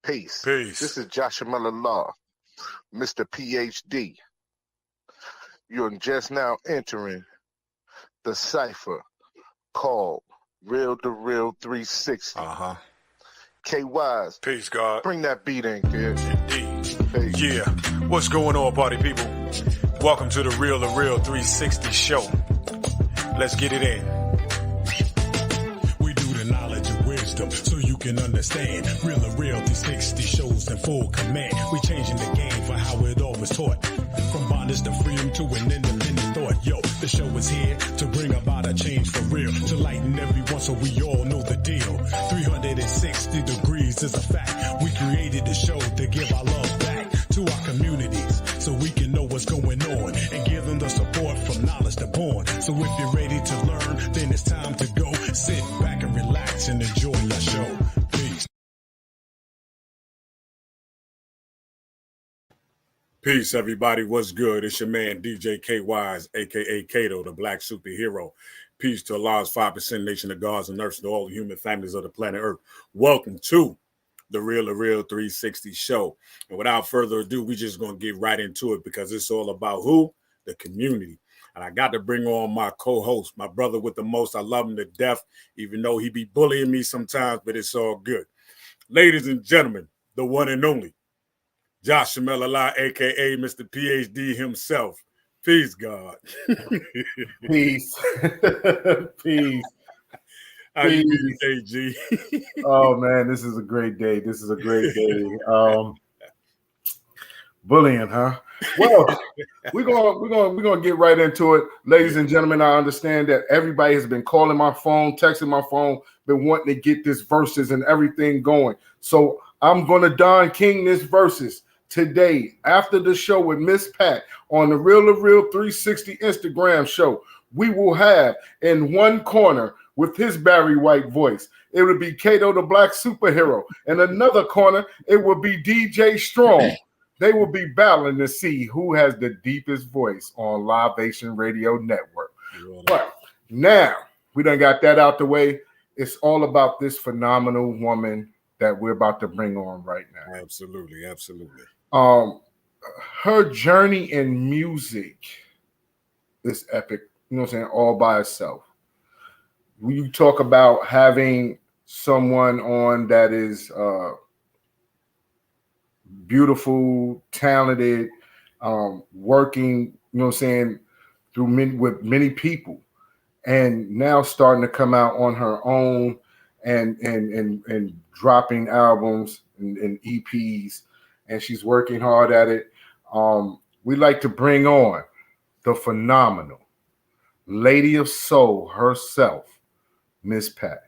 Peace. Peace. This is Joshua Miller Law, Mr. PhD. You're just now entering the cipher called Real to Real 360. K-Wise. Peace, God. Bring that beat in, kid. Indeed. Peace. Yeah. What's going on, party people? Welcome to the Real to Real 360 show. Let's get it in. We do the knowledge and wisdom so you can understand. Real to Real 360 shows in full command. We changing the game for how it all was taught. From bondage to freedom to an independent thought. Yo, the show is here to bring about a change for real. To lighten everyone so we all know the deal. 360 degrees is a fact. We created the show to give our love back to our communities so we can know what's going on and give them the support from knowledge to born. So if you're ready to learn, then it's time to go. Sit back and relax and enjoy your show. Peace. Peace, everybody. What's good? It's your man, DJ K-Wise, a.k.a. Kato, the black superhero. Peace to Allah's 5% nation of gods and earth, to all the human families of the planet Earth. Welcome to the Real to Real 360 show. And without further ado, we just going to get right into it because it's all about who? The community. And I got to bring on my co-host, my brother with the most. I love him to death, even though he be bullying me sometimes, but it's all good. Ladies and gentlemen, the one and only Joshua Miller, a.k.a. Mr. PhD himself. Peace, God. Peace. Peace. How you doing today, G? Oh, man, this is a great day. This is a great day. Bullying, huh? Well, we're gonna get right into it. Ladies and gentlemen, I understand that everybody has been calling my phone, texting my phone, been wanting to get this verses and everything going. So I'm gonna Don King this verses today after the show with Miss Pat on the Real to Real 360 Instagram show. We will have in one corner with his Barry White voice, it would be Kato the Black Superhero. In another corner, it would be DJ Strong. They will be battling to see who has the deepest voice on Libation Radio Network. But now we done got that out the way. It's all about this phenomenal woman that we're about to bring on right now. Absolutely, absolutely. Her journey in music is epic, you know what I'm saying, all by itself. When you talk about having someone on that is beautiful, talented, working, you know what I'm saying, with many people, and now starting to come out on her own and dropping albums and EPs, and she's working hard at it. We like to bring on the phenomenal Lady of Soul herself, Miss Pat.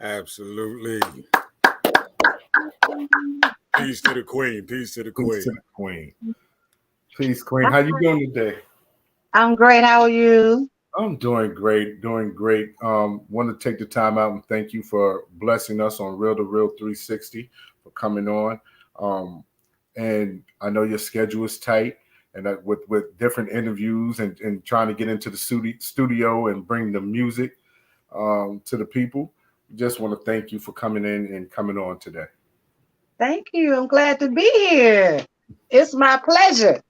Absolutely. Peace to the queen. Peace to the queen. Peace to the queen. Peace, queen. How you doing today? I'm great. How are you? I'm doing great. Doing great. Want to take the time out and thank you for blessing us on Real to Real 360 for coming on. And I know your schedule is tight, and with different interviews and trying to get into the studio and bring the music to the people. Just want to thank you for coming in and coming on today. Thank you. I'm glad to be here. It's my pleasure.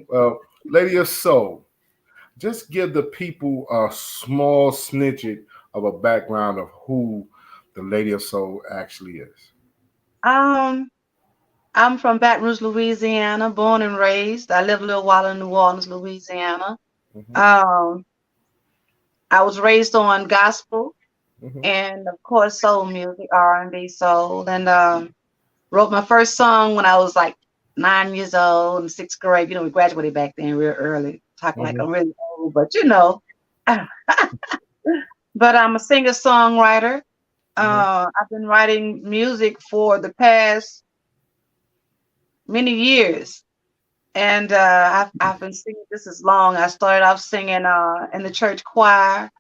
Well, Lady of Soul, just give the people a small snippet of a background of who the Lady of Soul actually is. I'm from Baton Rouge, Louisiana, born and raised. I lived a little while in New Orleans, Louisiana. Mm-hmm. I was raised on gospel. Mm-hmm. And of course, soul music, R&B, soul, and wrote my first song when I was like 9 years old in sixth grade. You know, we graduated back then real early, talking like I'm really old, but you know. But I'm a singer-songwriter. I've been writing music for the past many years, and I've been singing just as long. I started off singing in the church choir.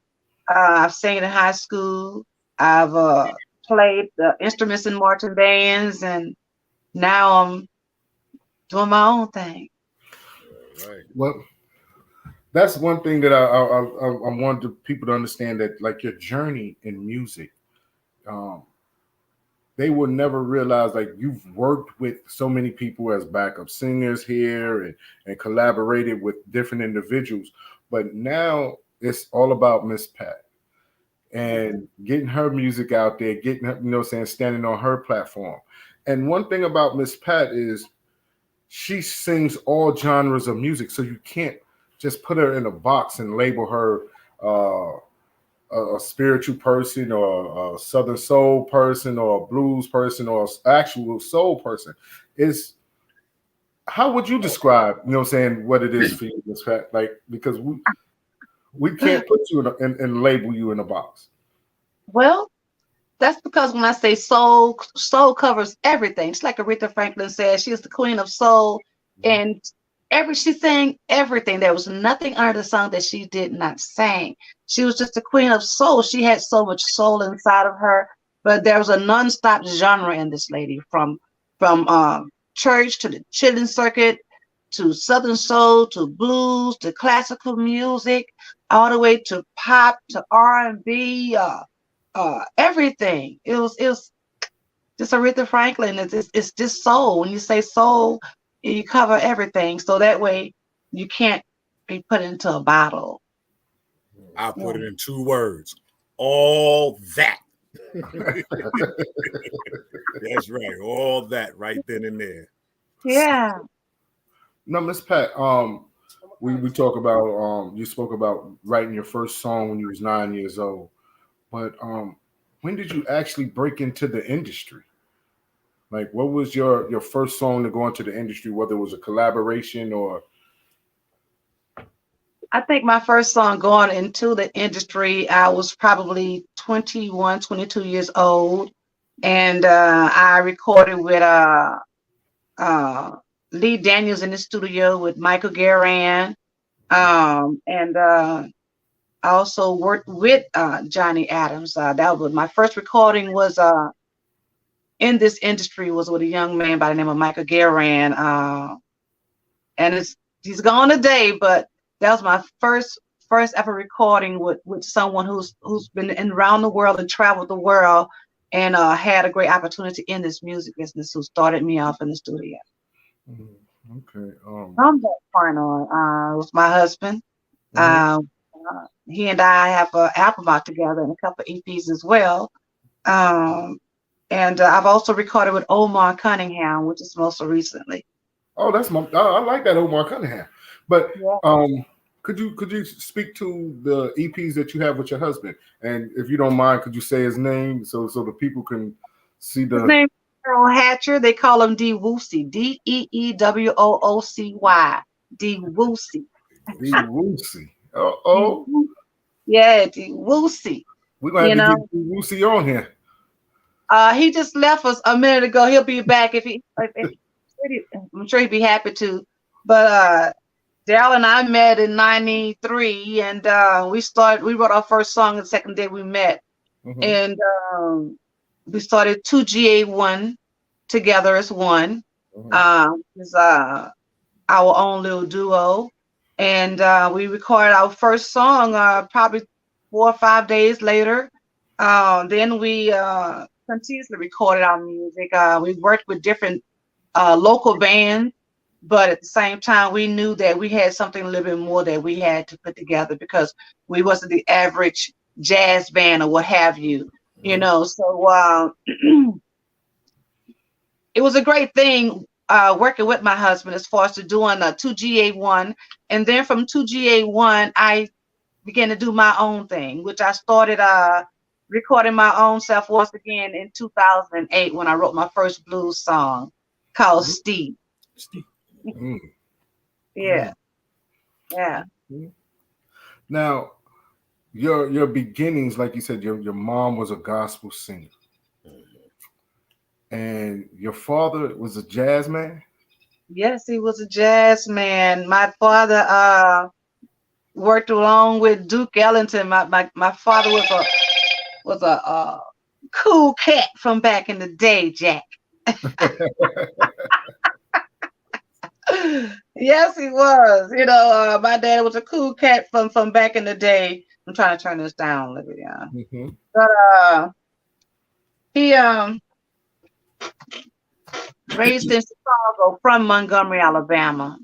I've sang in high school. I've played the instruments in marching bands, and now I'm doing my own thing. Right. Well, that's one thing that I want people to understand, that like your journey in music, they will never realize like you've worked with so many people as backup singers here and collaborated with different individuals. But now it's all about Miss Pat and getting her music out there, getting her, standing on her platform. And one thing about Miss Pat is she sings all genres of music, so you can't just put her in a box and label her a spiritual person or a southern soul person or a blues person or an actual soul person. Is how would you describe, what it is for you, Miss Pat? Like, because we can't put you and label you in a box. Well, that's because when I say soul covers everything. It's like Aretha Franklin said, she is the queen of soul, and she sang everything. There was nothing under the sun that she did not sing. She was just the queen of soul. She had so much soul inside of her, but there was a nonstop genre in this lady, from church to the chilling circuit, to southern soul, to blues, to classical music, all the way to pop, to R&B, everything. It was just Aretha Franklin. It's just soul. When you say soul, you cover everything. So that way you can't be put into a bottle. I'll put it in 2 words. All that. That's right. All that right then and there. Yeah. No, Miss Pat, we talk about you spoke about writing your first song when you was 9 years old. But when did you actually break into the industry? Like, what was your first song to go into the industry, whether it was a collaboration or? I think my first song going into the industry, I was probably 21, 22 years old. And I recorded with Lee Daniels in the studio with Michael Guerin. And I also worked with Johnny Adams. That was my first recording was in this industry was with a young man by the name of Michael Guerin. And he's gone today, but that was my first ever recording with someone who's been around the world and traveled the world and had a great opportunity in this music business, who started me off in the studio. Okay. From that point on, was my husband. He and I have an album out together and a couple of EPs as well. And I've also recorded with Omar Cunningham, which is most recently. Oh, I like that Omar Cunningham. But yeah. Could you speak to the EPs that you have with your husband? And if you don't mind, could you say his name so the people can see the his name is Earl Hatcher. They call him D Woocy. DEEWOOCY. D Woocy. D Woocy. Oh. Yeah, D Woocy. We're gonna have to get D Woocy on here. He just left us a minute ago. He'll be back if I'm sure he'd be happy to. But Daryl and I met in '93, and we wrote our first song the second day we met. And we started 2GA1 together as one. It's our own little duo. And we recorded our first song probably 4 or 5 days later. Then we continuously recorded our music. We worked with different local bands, but at the same time, we knew that we had something a little bit more that we had to put together, because we wasn't the average jazz band or what have you, So it was a great thing working with my husband as far as to doing 2GA1. And then from 2GA1, I began to do my own thing, which I started recording my own self once again in 2008 when I wrote my first blues song called Steve. Yeah. Now, your beginnings, like you said, your mom was a gospel singer, and your father was a jazz man. Yes, he was a jazz man. My father worked along with Duke Ellington. My father was a cool cat from back in the day, Jack. Yes, he was. My dad was a cool cat from back in the day. I'm trying to turn this down a little bit, yeah. But Raised in Chicago from Montgomery, Alabama.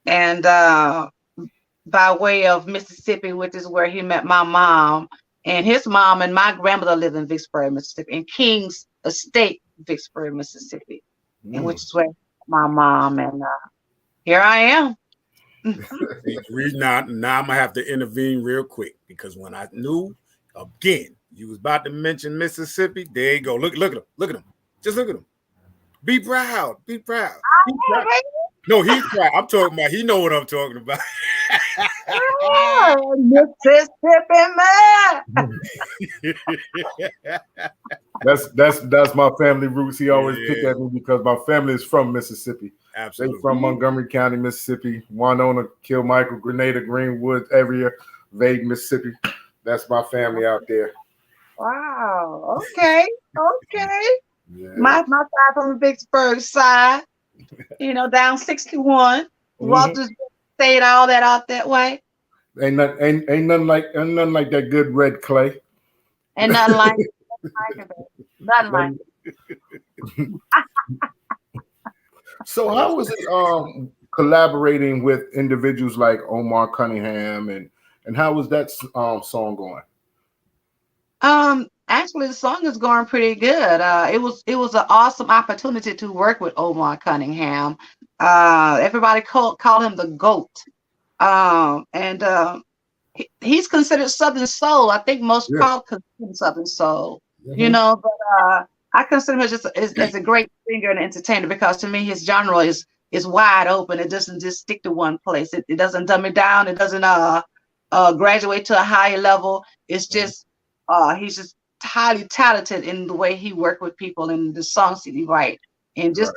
And by way of Mississippi, which is where he met my mom. And his mom and my grandmother lived in Vicksburg, Mississippi, in King's Estate, Vicksburg, Mississippi, and which is where my mom, and here I am. Now I'm gonna have to intervene real quick, because when I knew again you was about to mention Mississippi, there you go. Look at him. Look at him. Just look at him. Be proud. Be proud. Be proud. No, he's proud. I'm talking about. He know what I'm talking about. Oh, Mississippi man. That's my family roots. He always picked at me because my family is from Mississippi. Absolutely. They're from Montgomery County, Mississippi, Winona, Kilmichael, Grenada, Greenwood area, Vague, Mississippi. That's my family out there. Wow. Okay. Yeah. My side from the Vicksburg side, down 61. Walters stayed all that out that way. Ain't nothing like that good red clay. And nothing like it. Nothing like it. So how was it collaborating with individuals like Omar Cunningham, and how was that song going? Actually, the song is going pretty good. It was an awesome opportunity to work with Omar Cunningham. Everybody called him the GOAT. And he's considered Southern Soul. I think most crowd consider him Southern Soul, but I consider him as a great singer and entertainer, because to me his genre is wide open. It doesn't just stick to one place. It doesn't dumb it down. It doesn't graduate to a higher level. It's just he's just highly talented in the way he worked with people and the songs that he write. And just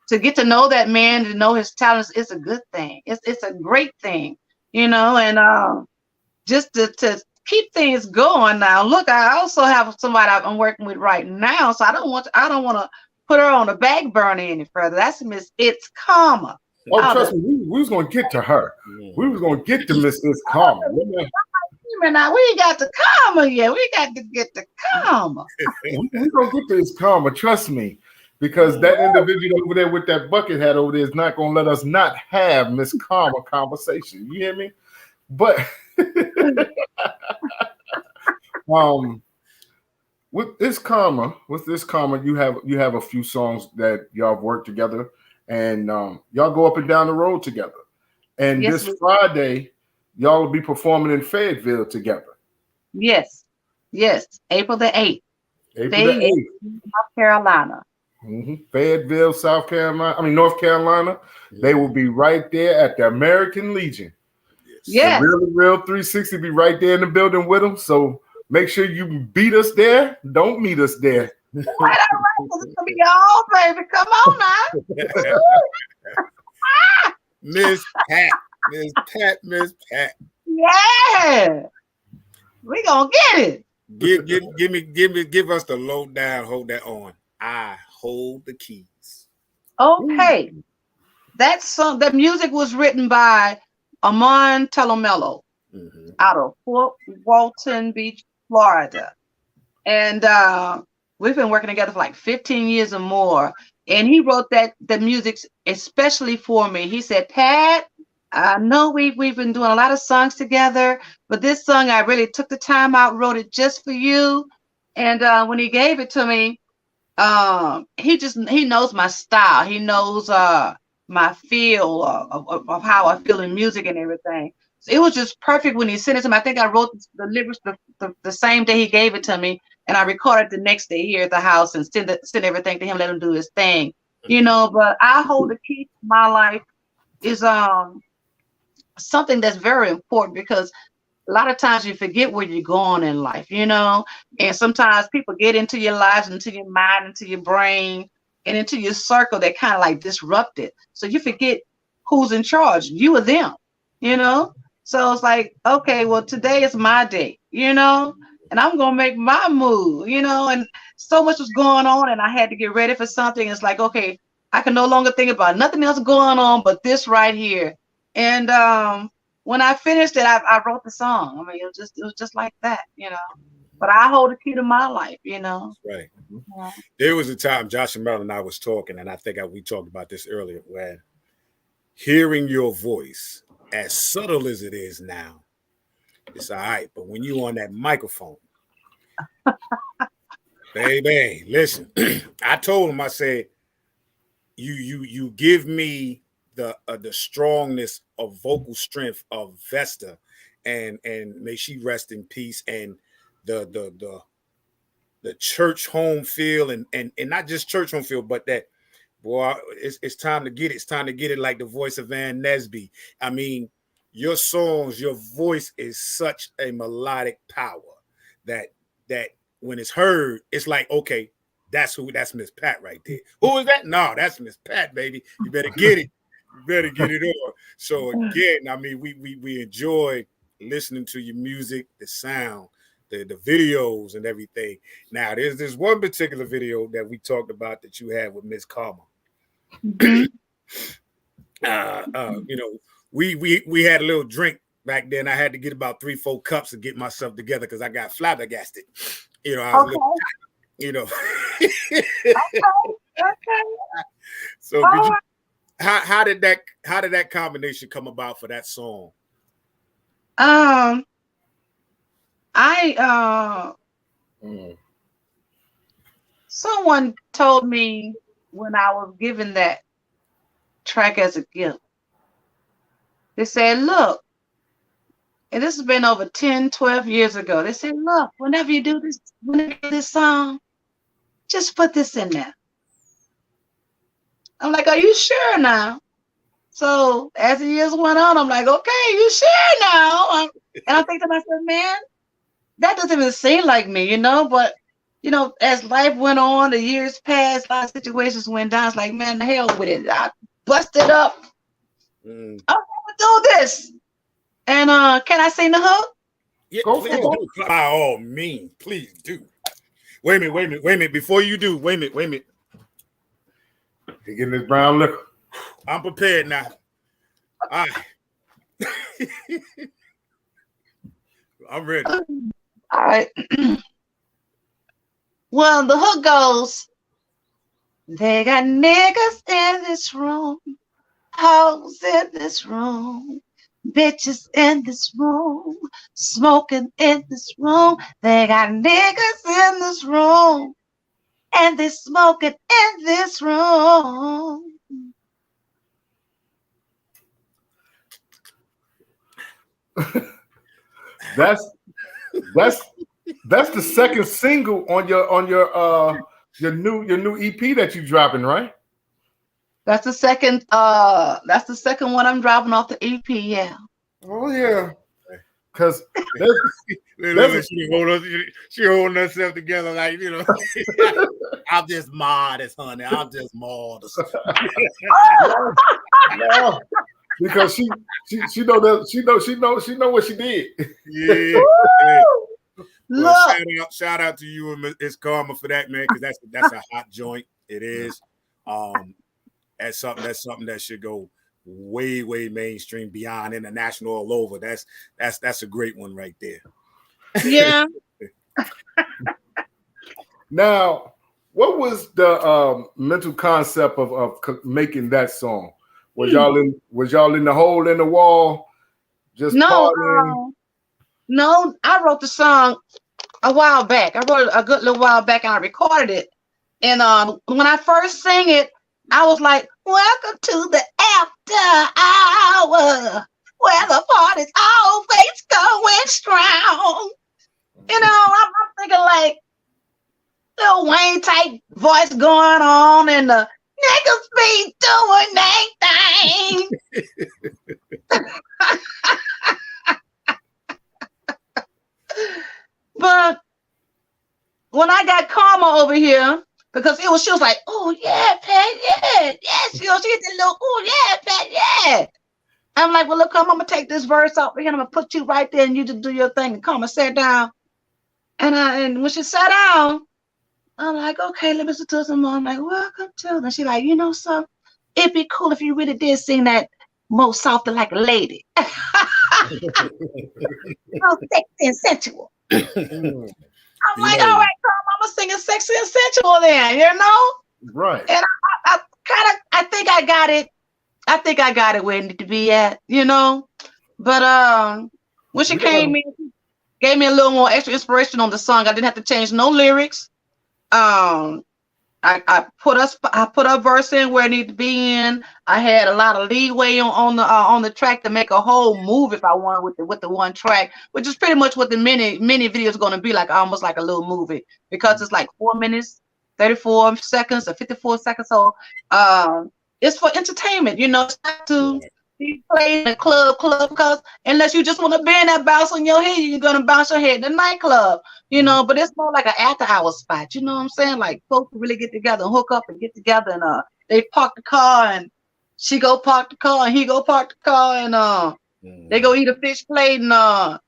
to get to know that man, to know his talents, is a good thing. It's a great thing, and just to keep things going. Now, look, I also have somebody I'm working with right now, so I don't want to put her on the back burner any further. That's Miss It's Karma. Oh, trust me, we was gonna get to her. We was gonna get to Miss It's Karma. Now we ain't got the Karma yet. We got to get the Karma. We're gonna get to It's Karma. Trust me. Because that individual over there with that bucket hat over there is not going to let us not have Miss Karma conversation. You hear me? But with this karma, you have a few songs that y'all have worked together, and y'all go up and down the road together. And this Friday, y'all will be performing in Fayetteville together. Yes, April the 8th. North Carolina. Fayetteville, North Carolina. They will be right there at the American Legion. Yes. The Real 360 be right there in the building with them. So make sure you beat us there. Don't meet us there. All right. It's gonna be y'all, baby. Come on now. Miss Pat. Yeah. We gonna get it. Give us the lowdown. Hold that on. I hold the keys. Okay. That song, the music was written by Omar Cunningham out of Fort Walton Beach, Florida. And we've been working together for like 15 years or more. And he wrote the music especially for me. He said, Pat, I know we've been doing a lot of songs together, but this song I really took the time out, wrote it just for you. And when he gave it to me, he knows my style. He knows my feel of how I feel in music and everything. So it was just perfect when he sent it to me. I think I wrote the lyrics the same day he gave it to me, and I recorded the next day here at the house and send everything to him, let him do his thing. But I hold the key to my life is something that's very important, because a lot of times you forget where you're going in life, and sometimes people get into your lives, into your mind, into your brain, and into your circle that kind of like disrupt it. So you forget who's in charge, you or them, So it's like, okay, well, today is my day, and I'm going to make my move, and so much was going on, and I had to get ready for something. It's like, okay, I can no longer think about nothing else going on but this right here. And when I finished it, I wrote the song. I mean, it was just like that, But I hold the key to my life, you know. That's right. Yeah. There was a time Josh and Mel and I was talking, and I think we talked about this earlier, when hearing your voice, as subtle as it is now, it's all right. But when you on that microphone, baby, listen, I told him, I said, you give me the strongness of vocal strength of Vesta, and may she rest in peace, and the church home feel, and not just church home feel, but that, boy, it's time to get it. It's time to get it, like the voice of Van Nesby. I mean, your songs, your voice is such a melodic power that when it's heard, it's like, okay, that's Miss Pat right there. Who is that? No, that's Miss Pat, baby. You better get it. You better get it on. So again, I mean, we enjoy listening to your music, the sound, the videos and everything. Now, there's this one particular video that we talked about that you had with Miss Karma. Mm-hmm. You know, we had a little drink back then. I had to get about 3-4 cups to get myself together because I got flabbergasted. You know, I was you know. Okay. So could you, how did that combination come about for that song? Someone told me when I was given that track as a gift, they said, look, and this has been over 10, 12 years ago. They said, look, whenever you do this song, just put this in there. I'm like, are you sure now? So as the years went on, I'm like, okay, you sure now? And I think to myself, man, that doesn't even seem like me, you know? But, you know, as life went on, the years passed, a lot of situations went down. It's like, man, the hell with it. I busted up. I'm going to do this. And can I sing the hook? Yeah, please do. By all means, please do. Wait a minute. Before you do, wait a minute. He getting this brown liquor. I'm prepared now. All right. I'm ready. All right. Well, the hook goes, they got niggas in this room, hoes in this room, bitches in this room, smoking in this room. They got niggas in this room, and they smoking in this room. That's the second single on your new EP that you dropping, right? That's the second one I'm dropping off the EP, yeah. Oh yeah. Because she holding herself together like, you know. I'm just modest, honey. I'm just modest. No, because she know what she did. Yeah. Well, shout out to you and Miss Karma for that, man, because that's a hot joint. It is. That's something that should go way mainstream, beyond international, all over. That's a great one right there. Yeah. Now, what was the mental concept of making that song? Was y'all in the hole in the wall? Just partying? No, I wrote the song a while back. I wrote it a good little while back, and I recorded it. And when I first sang it, I was like, welcome to the after hour, where the party's always going strong. You know, I'm thinking like Lil Wayne type voice going on, and the niggas be doing their thing. But when I got Karma over here, because she was like, oh yeah, Pat, yeah. She did the little, oh yeah, Pat, yeah. I'm like, well, look, Karma, I'm gonna take this verse off here, and I'm gonna put you right there, and you just do your thing. And Karma sat down, and when she sat down, I'm like, okay, let me listen to some more. I'm like, welcome to. And she like, you know something? It'd be cool if you really did sing that more softer like a lady. So sexy and sensual. I'm like, all right, Carl, I'm gonna sing it sexy and sensual then, you know? Right. And I think I got it. I think I got it where it needed to be at, you know? But when she came in, gave me a little more extra inspiration on the song. I didn't have to change no lyrics. I put a verse in where it needed to be in. I had a lot of leeway on the track to make a whole move if I wanted with the one track, which is pretty much what the mini video is going to be like, almost like a little movie, because it's like 4 minutes, 34 seconds or 54 seconds. So it's for entertainment, you know. It's not to be played in a club, because unless you just want to bend that bounce on your head, you're gonna bounce your head in the nightclub, you know. But it's more like an after hour spot, you know what I'm saying? Like folks really get together and hook up and get together, and they park the car, and she go park the car, and he go park the car, and they go eat a fish plate, and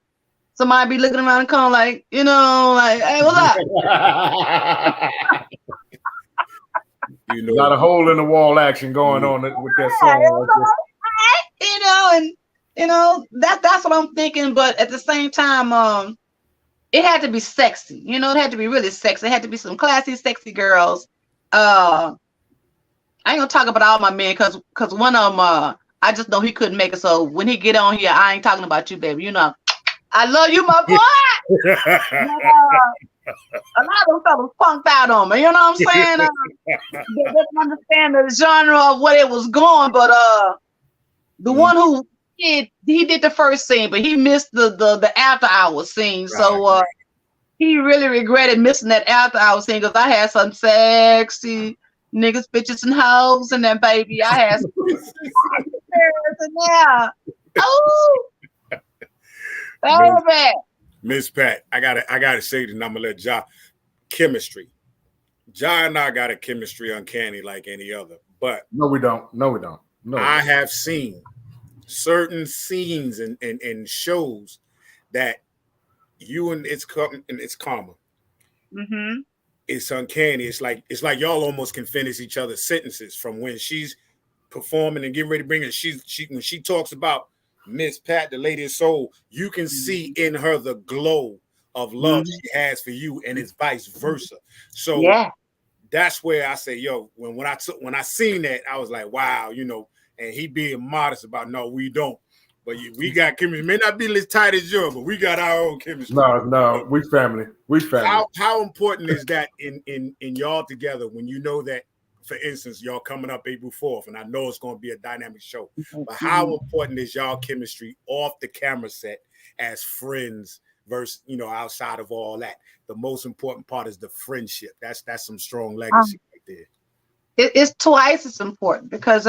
somebody be looking around the car like, you know, like, hey, what's up? You know, a lot of hole in the wall action going on with that song. You know, and you know that's what I'm thinking. But at the same time, it had to be sexy. You know, it had to be really sexy. It had to be some classy, sexy girls. I ain't gonna talk about all my men because one of them, I just know he couldn't make it. So when he get on here, I ain't talking about you, baby. You know, I love you, my boy. A lot of them fellas punked out on me. You know what I'm saying? They didn't understand the genre of what it was going, but the one who he did the first scene, but he missed the after hours scene. Right. So he really regretted missing that after hours scene because I had some sexy niggas, bitches, and hoes in that baby. I had some in there. Oh, baby. Miss Pat, I gotta say this, and I'm gonna let Ja. Chemistry. Ja and I got a chemistry uncanny like any other, but no, we don't. No. I have seen certain scenes and shows that you and it's karma. Mm-hmm. It's uncanny. It's like y'all almost can finish each other's sentences from when she's performing and getting ready to bring it. She when she talks about Miss Pat, the lady of soul, you can see in her the glow of love she has for you, and it's vice versa. So that's where I say, yo, when I seen that, I was like, wow, you know, and he being modest about, no, we don't. But we got chemistry. May not be as tight as yours, but we got our own chemistry. No, we family. We family. How important is that in y'all together when you know that, for instance, y'all coming up April 4th, and I know it's going to be a dynamic show, but how important is y'all chemistry off the camera set as friends versus, you know, outside of all that? The most important part is the friendship. That's some strong legacy right there. It's twice as important because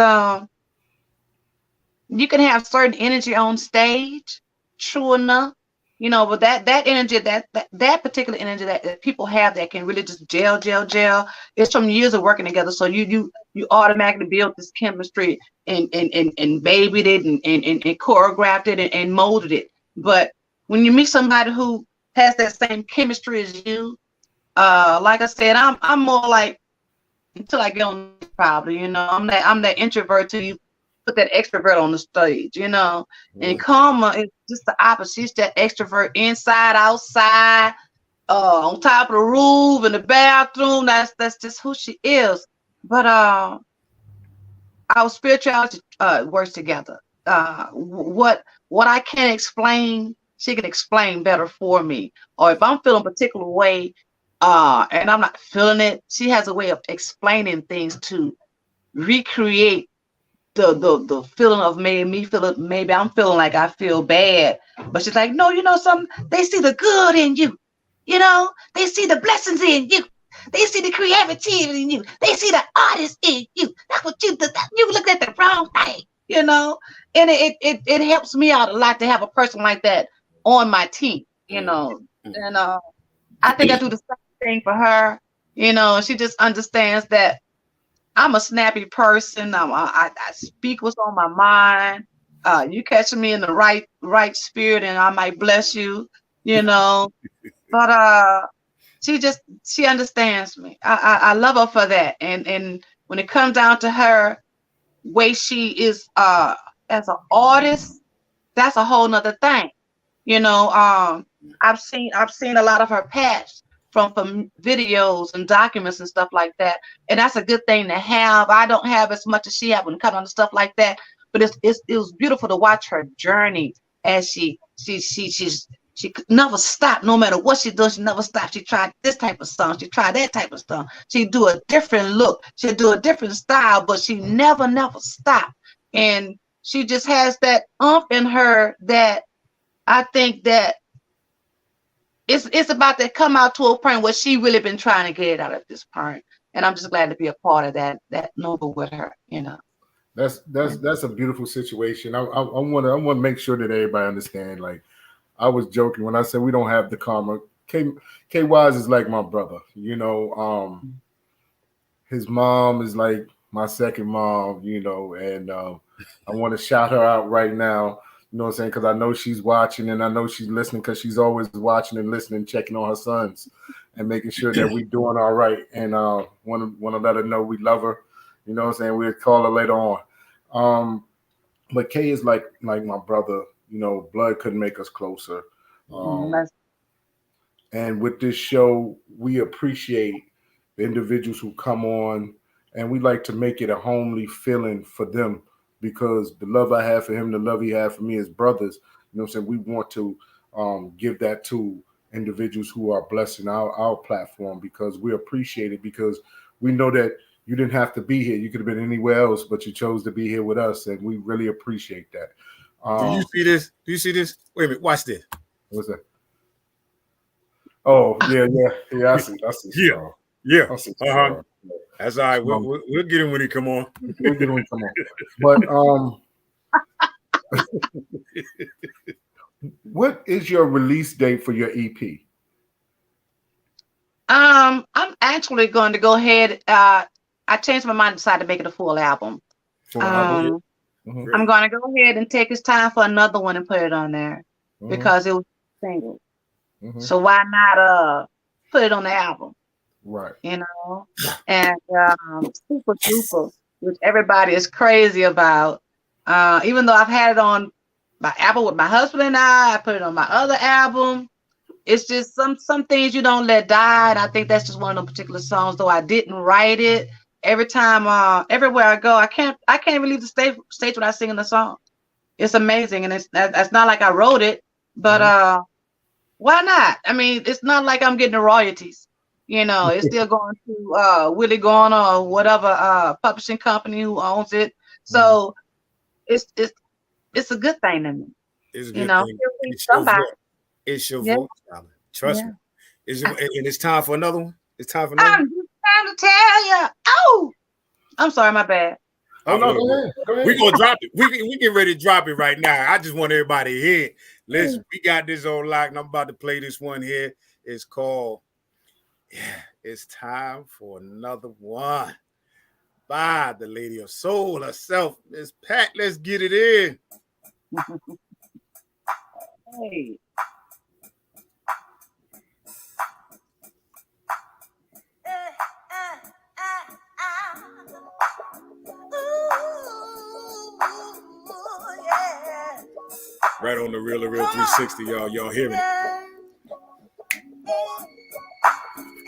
you can have certain energy on stage, true enough, you know, but that energy, that particular energy that people have that can really just gel, it's from years of working together. So you automatically build this chemistry and babied it and choreographed it and molded it. But when you meet somebody who has that same chemistry as you, like I said, I'm more like, until I get on, probably, you know, I'm that introvert till you put that extrovert on the stage, you know. And Karma is just the opposite. She's that extrovert inside, outside, on top of the roof, in the bathroom. That's just who she is. But our spirituality works together. What I can't explain, she can explain better for me. Or if I'm feeling a particular way, and I'm not feeling it, she has a way of explaining things to recreate the feeling of me feeling, maybe I'm feeling like I feel bad, but she's like, no, you know something, they see the good in you, you know, they see the blessings in you, they see the creativity in you, they see the artist in you. That's what you look at the wrong thing, you know. And it helps me out a lot to have a person like that on my team, you know. And I think I do the same thing for her, you know. She just understands that I'm a snappy person. I speak what's on my mind. You catch me in the right spirit, and I might bless you, you know. But she understands me. I love her for that. And when it comes down to her way she is as an artist, that's a whole nother thing, you know. I've seen a lot of her past from videos and documents and stuff like that. And that's a good thing to have. I don't have as much as she had when it comes on stuff like that, but it was beautiful to watch her journey as she never stopped. No matter what she does, she never stopped. She tried this type of song, she tried that type of song. She'd do a different look, she'd do a different style, but she never stopped. And she just has that umph in her that I think that it's about to come out to a point where she really been trying to get it out at this point. And I'm just glad to be a part of that novel with her, you know. That's a beautiful situation. I want to make sure that everybody understand. Like, I was joking when I said we don't have the karma. K Wise is like my brother, you know. His mom is like my second mom, you know, and I want to shout her out right now. You know what I'm saying? Because I know she's watching and I know she's listening, because she's always watching and listening, checking on her sons and making sure that we're doing all right. And want to let her know we love her. You know what I'm saying? We'll call her later on. But Kay is like my brother. You know, blood couldn't make us closer. And with this show, we appreciate the individuals who come on, and we like to make it a homely feeling for them, because the love I have for him, the love he had for me as brothers, you know what I'm saying? We want to give that to individuals who are blessing our platform, because we appreciate it, because we know that you didn't have to be here. You could have been anywhere else, but you chose to be here with us, and we really appreciate that. Do you see this? Do you see this? Wait a minute. Watch this. What's that? Oh, yeah. I see. Yeah. That's all right. We'll get him when he come on. We'll get him when he come on. But what is your release date for your EP? I'm actually going to go ahead. I changed my mind and decided to make it a full album. I'm going to go ahead and take his time for another one and put it on there because it was single. So why not put it on the album? Right. You know, and Super Duper, which everybody is crazy about. Even though I've had it on my album with my husband and I put it on my other album. It's just some things you don't let die. And I think that's just one of those particular songs, though I didn't write it. Every time, everywhere I go, I can't even leave the stage without singing the song. It's amazing. And it's not like I wrote it, but why not? I mean, it's not like I'm getting the royalties. You know, it's still going to Willie Garner or whatever publishing company who owns it. So it's a good thing to me. It's a good thing. It's your vote, darling. Trust me. And it's time for another one. It's time for another one. Time to tell you. Oh, I'm sorry, my bad. Oh no, go ahead. We're gonna drop it. We get ready to drop it right now. I just want everybody to hear it. Listen, we got this on lock, and I'm about to play this one here. It's called It's Time for Another One by the Lady of Soul herself, Miss Pat. Let's get it in. Hey. Right on the Real 360, y'all. Y'all hear me?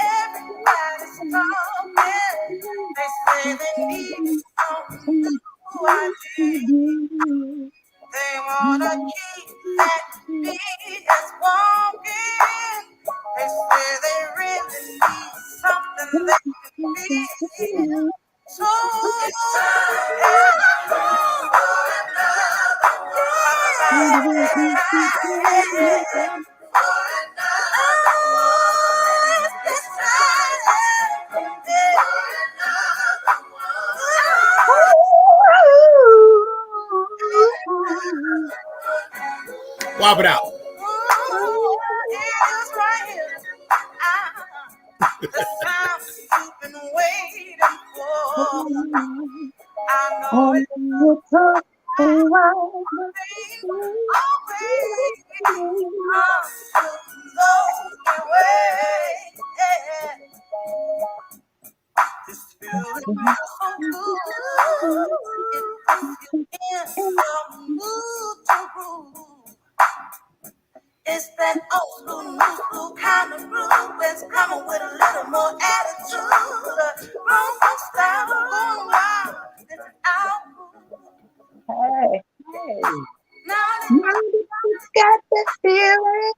Everybody's talking. They say they need some new ideas. They wanna keep that beat that's walking. They say they really need something that can be. So it's time for Wop it out. The sound you've been waiting for. I know it's this feeling feels so good. It puts you in the mood to groove. It's that old school, new school kind of groove. It's coming with a little more attitude. Grown folks style going wild. This is our groove. Hey, hey. Now It's got that feeling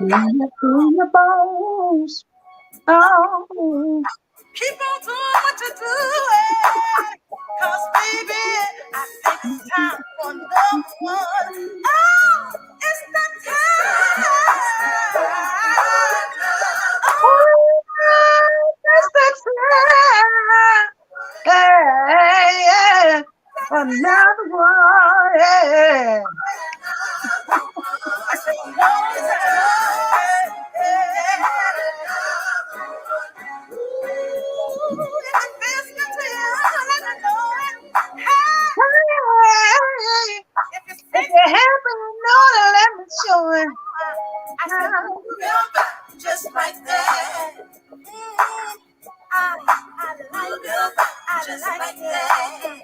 in your bones. Oh, keep on doing what you're doing. Cause baby, I think it's time for another one. Oh, it's the time. that's the time. Hey, yeah. Another one. Yeah. I said, no, it's time. Ooh, if it feels good to you, let me know it. Hey, if you If think you happen to know to let me show it. I said, remember, just like that. I like it. Just like that.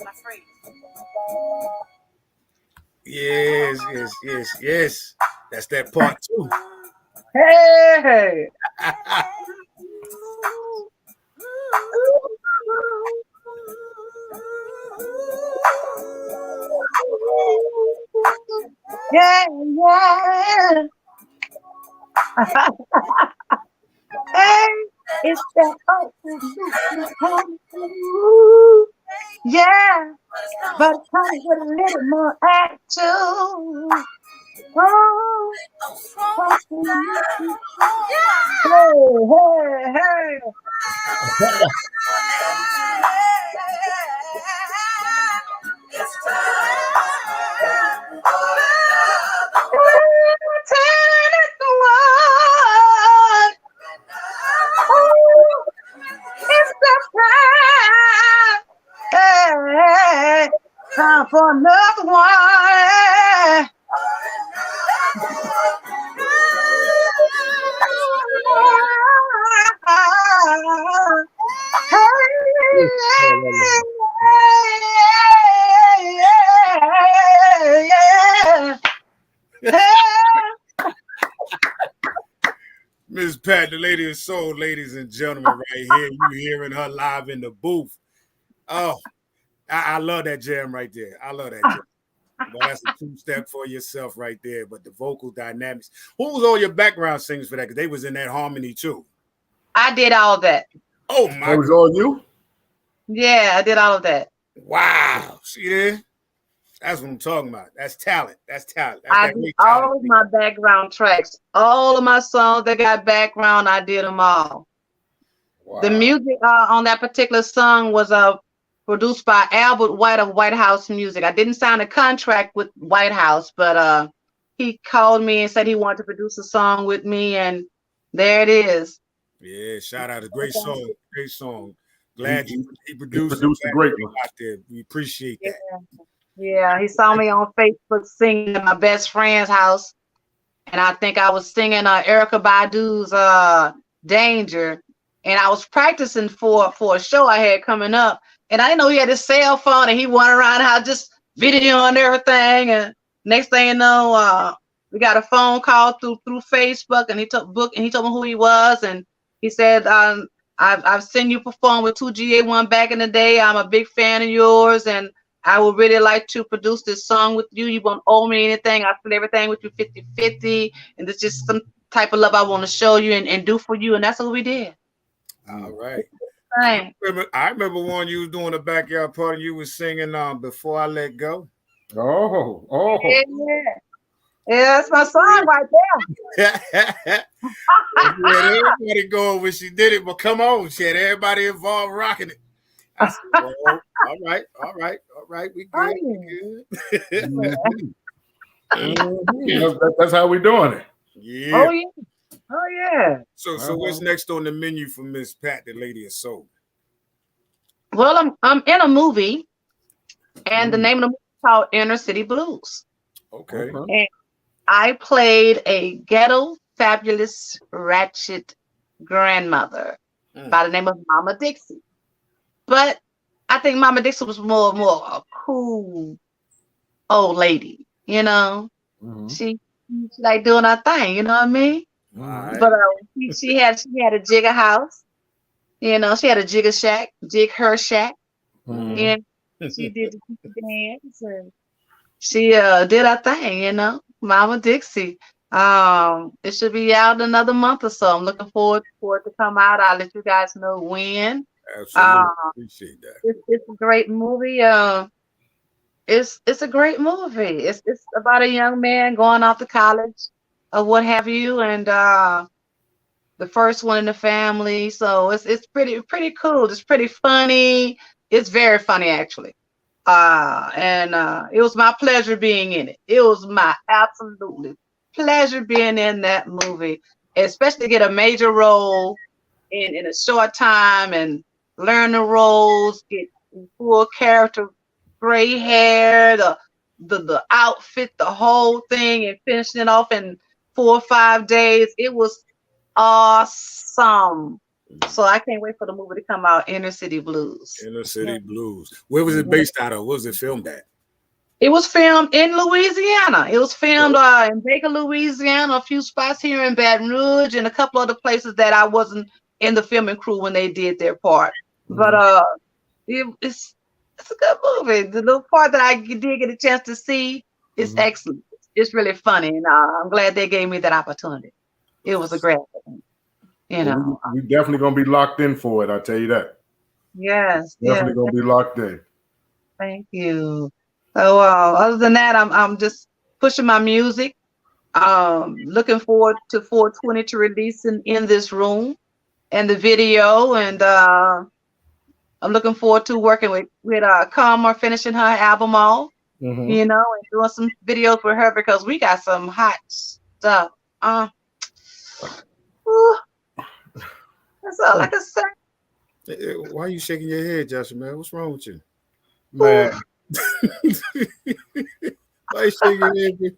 My friend. Yes. That's that part 2. Hey. Yeah. Hey, it's that old yeah, but it's coming with a little more attitude. Oh, hey. Turn it one. Oh, it's the time. Hey, time for another one. Miss Pat, the lady of soul, ladies and gentlemen, right here. You hearing her live in the booth. Oh, I love that jam right there. I love that jam. Well, that's a 2-step for yourself right there. But the vocal dynamics. Who was all your background singers for that? Because they was in that harmony too. I did all of that. Oh my! That was all you? Yeah, I did all of that. Wow. See there? That's what I'm talking about. That's talent. That's talent. That's I that did great all talent. of my background tracks. All of my songs that got background, I did them all. Wow. The music on that particular song was produced by Albert White of White House Music. I didn't sign a contract with White House, but he called me and said he wanted to produce a song with me, and there it is. Yeah, shout out. A great song. Great song. Glad he produced a great one. Out there. We appreciate that. Yeah, he saw me on Facebook singing at my best friend's house, and I think I was singing Erykah Badu's Danger, and I was practicing for a show I had coming up, and I didn't know he had his cell phone, and he went around how just videoing everything, and next thing you know, we got a phone call through Facebook, and he told me who he was, and he said, I've seen you perform with 2GA1 back in the day. I'm a big fan of yours, and I would really like to produce this song with you. You won't owe me anything. I split everything with you 50-50. And it's just some type of love I want to show you and do for you. And that's what we did. All right. Right. I remember one you was doing a backyard party. You was singing Before I Let Go. Oh. Yeah, that's my song right there. Everybody going when she did it, but come on, she had everybody involved rocking it. I said, well, all right, we good. That's how we doing it. Yeah. Oh yeah. So what's next on the menu for Miss Pat, the lady of soul? Well, I'm in a movie, and the name of the movie is called Inner City Blues. Okay. And I played a ghetto, fabulous, ratchet grandmother by the name of Mama Dixie. But I think Mama Dixie was more a cool old lady. You know, Mhm. she like doing her thing. You know what I mean? All right. But she had a jigger house. You know, she had a jigger shack, jig her shack, Mhm. and she did the dance and she did her thing. You know, Mama Dixie. It should be out in another month or so. I'm looking forward for it to come out. I'll let you guys know when. Absolutely. Appreciate that. It's a great movie. It's a great movie. It's about a young man going off to college or what have you, and the first one in the family. So it's pretty cool. It's pretty funny. It's very funny actually. And it was my pleasure being in it. It was my absolutely pleasure being in that movie, especially to get a major role in a short time and learn the roles, get full character, gray hair, the outfit, the whole thing, and finishing it off in 4 or 5 days. It was awesome. So I can't wait for the movie to come out, Inner City Blues. Inner City Blues. Where was it based out of? Where was it filmed at? It was filmed in Louisiana. It was filmed in Baker, Louisiana, a few spots here in Baton Rouge, and a couple other places that I wasn't in the filming crew when they did their part. But it's a good movie. The little part that I did get a chance to see is excellent. It's really funny, and I'm glad they gave me that opportunity. It was a great thing, you know. We definitely gonna be locked in for it. I tell you that. Yes, Definitely yes. gonna be locked in. Thank you. So other than that, I'm just pushing my music. Looking forward to 420 to releasing in this room and the video, and I'm looking forward to working with Karma finishing her album off, Mhm. you know, and doing some videos for her because we got some hot stuff. Whew, that's all I can say. Why are you shaking your head, Joshua, man? What's wrong with you? Man, Why you shaking your head?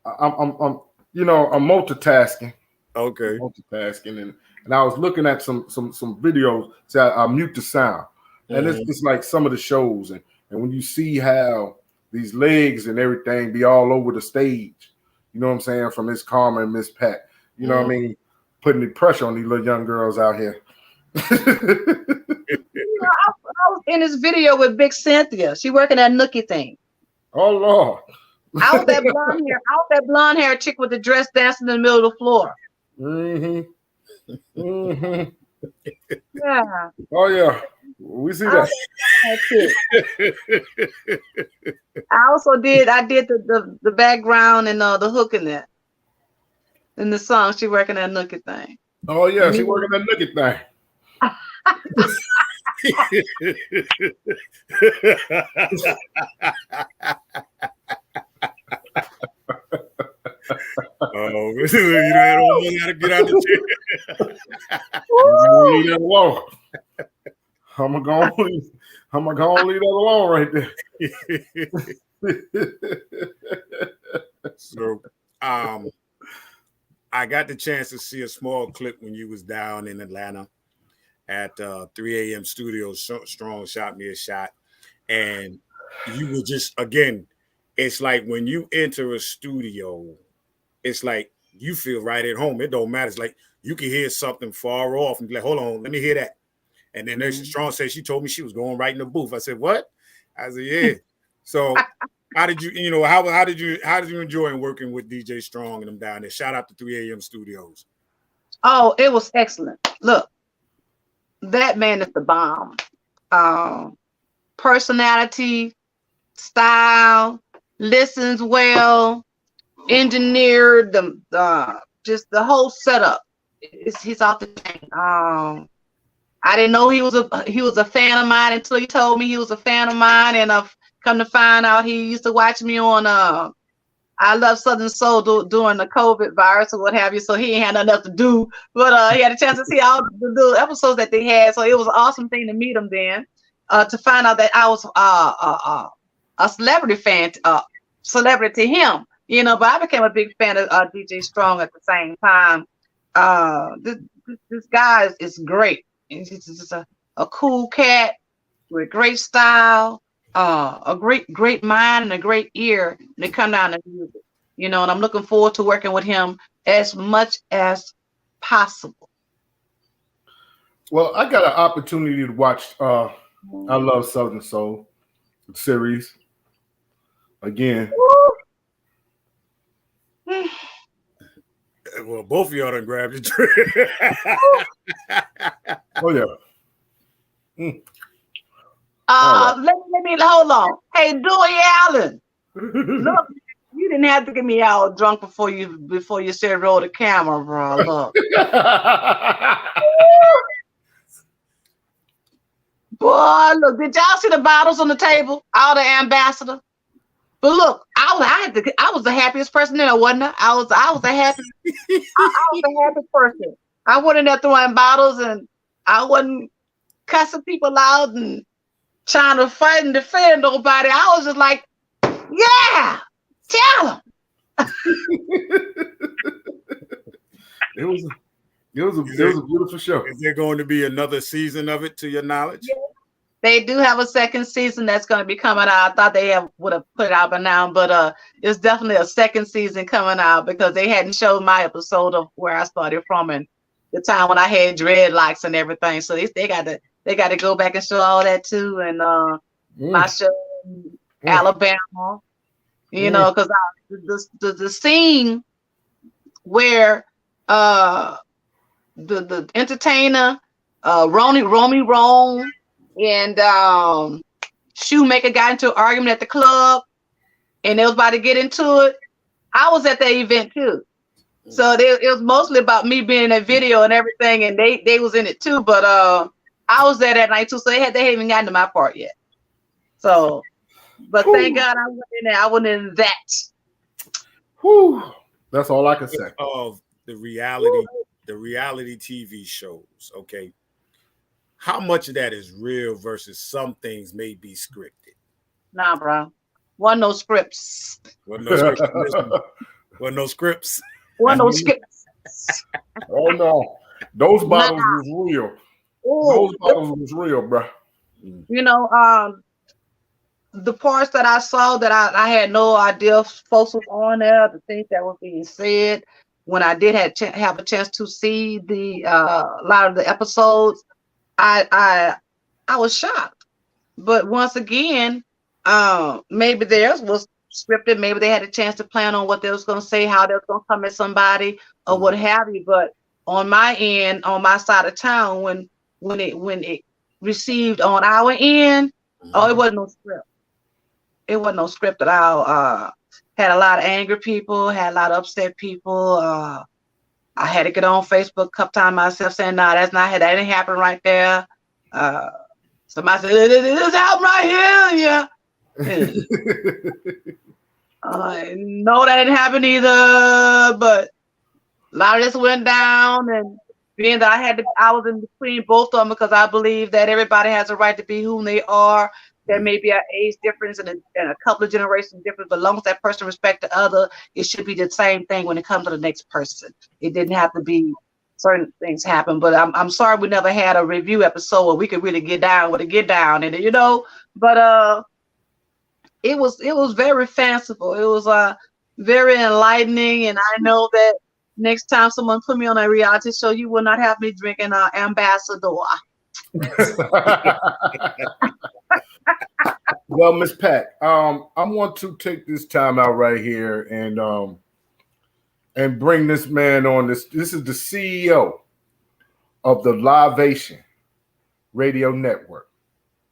I'm I'm multitasking. Okay. Multitasking, and I was looking at some videos. So I mute the sound, and it's like some of the shows, and when you see how these legs and everything be all over the stage, you know what I'm saying, from Miss Karma and Miss Pat, you know what I mean, putting the pressure on these little young girls out here. You know, I was in this video with Big Cynthia. She working that nookie thing. Oh Lord. I was that blonde hair chick with the dress dancing in the middle of the floor. Yeah. Oh yeah. We see that. I did the background and the hook in that. In the song, she working that nookie thing. Oh yeah, she working that nookie thing. Oh, you don't gotta get out the chair. Leave that alone. I'm gonna leave that alone right there. So, I got the chance to see a small clip when you was down in Atlanta at 3 a.m. Studios. Strong shot me a shot, and you were just, again, it's like when you enter a studio, it's like you feel right at home. It don't matter. It's like you can hear something far off and be like, hold on, let me hear that. And then there's Strong said she told me she was going right in the booth. I said, what? I said, yeah. So how did you, how did you enjoy working with DJ Strong and them down there? Shout out to 3 a.m. Studios. Oh, it was excellent. Look, that man is the bomb. Personality, style, listens well, engineered just the whole setup. He's off the chain. I didn't know he was a fan of mine until he told me he was a fan of mine, and I've come to find out he used to watch me on I Love Southern Soul during the COVID virus or what have you. So he ain't had nothing else to do, but he had a chance to see all the episodes that they had. So it was an awesome thing to meet him then, to find out that I was a celebrity fan, celebrity to him, But I became a big fan of DJ Strong at the same time. This guy is great. He's just a cool cat with great style. a great mind and a great ear when it come down to music. You know, and I'm looking forward to working with him as much as possible. Well, I got an opportunity to watch I Love Southern Soul series again. Well, both of y'all done grabbed your drink. Oh yeah. Let me hold on. Hey, Dewey Allen. Look, you didn't have to get me all drunk before you said roll the camera, bro. Look. Boy, look, did y'all see the bottles on the table? All the ambassador. But look, I was the happiest person there, wasn't I? I was the happiest. I was the happiest person. I wasn't in there throwing bottles, and I wasn't cussing people out and trying to fight and defend nobody. I was just like, yeah, tell them. It was a beautiful show. Is there going to be another season of it, to your knowledge? Yeah. They do have a second season that's going to be coming out. I thought they would have put it out by now, but it's definitely a second season coming out because they hadn't showed my episode of where I started from and the time when I had dreadlocks and everything. So they got to go back and show all that too. And my show in Alabama, you know, because the scene where the entertainer Romy Rome and Shoemaker got into an argument at the club and they was about to get into it. I was at that event too. So it was mostly about me being in that video and everything, and they was in it too. But I was there that night too, so they hadn't even gotten to my part yet. So, but thank God I wasn't in there. I wasn't in that. Whew. That's all I can say. Of the reality TV shows, okay. How much of that is real versus some things may be scripted? Nah, bro. Wasn't no scripts. Wasn't no scripts. Wasn't no scripts. Wasn't no scripts. Oh no, those bottles was real. Those bottles was real, bro. You know, the parts that I saw that I had no idea folks was on there, the things that were being said. When I did have a chance to see the a lot of the episodes, I was shocked. But once again, maybe theirs was scripted. Maybe they had a chance to plan on what they was going to say, how they was going to come at somebody, or what have you. But on my end, on my side of town, when it received on our end, it wasn't no script. It wasn't no script at all. Had a lot of angry people, had a lot of upset people. I had to get on Facebook a couple times myself saying, "No, that didn't happen right there." Somebody said, "This happened right here." Yeah. No, that didn't happen either. But a lot of this went down, and being that I was in between both of them because I believe that everybody has a right to be whom they are. There may be an age difference and a couple of generations difference, but as long as that person respects the other, it should be the same thing when it comes to the next person. It didn't have to be certain things happen, but I'm sorry we never had a review episode where we could really get down with a get down in it, you know. But it was very fanciful. It was very enlightening, and I know that next time someone put me on a reality show, you will not have me drinking Ambassador. Well, Miss Pat, I want to take this time out right here and bring this man on. This is the CEO of the Liveation Radio Network.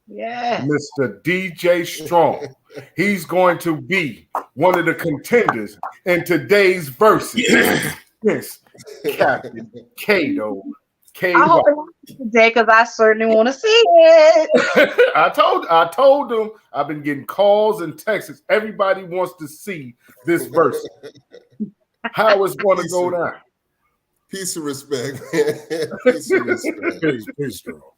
Yeah, Mr. DJ Strong. He's going to be one of the contenders in today's verses. Yes, Captain Kato. I hope it happens today because I certainly want to see it. I told them I've been getting calls and texts. Everybody wants to see this verse. How it's going to go down. Peace and respect, man. Peace and respect. Peace, Strong.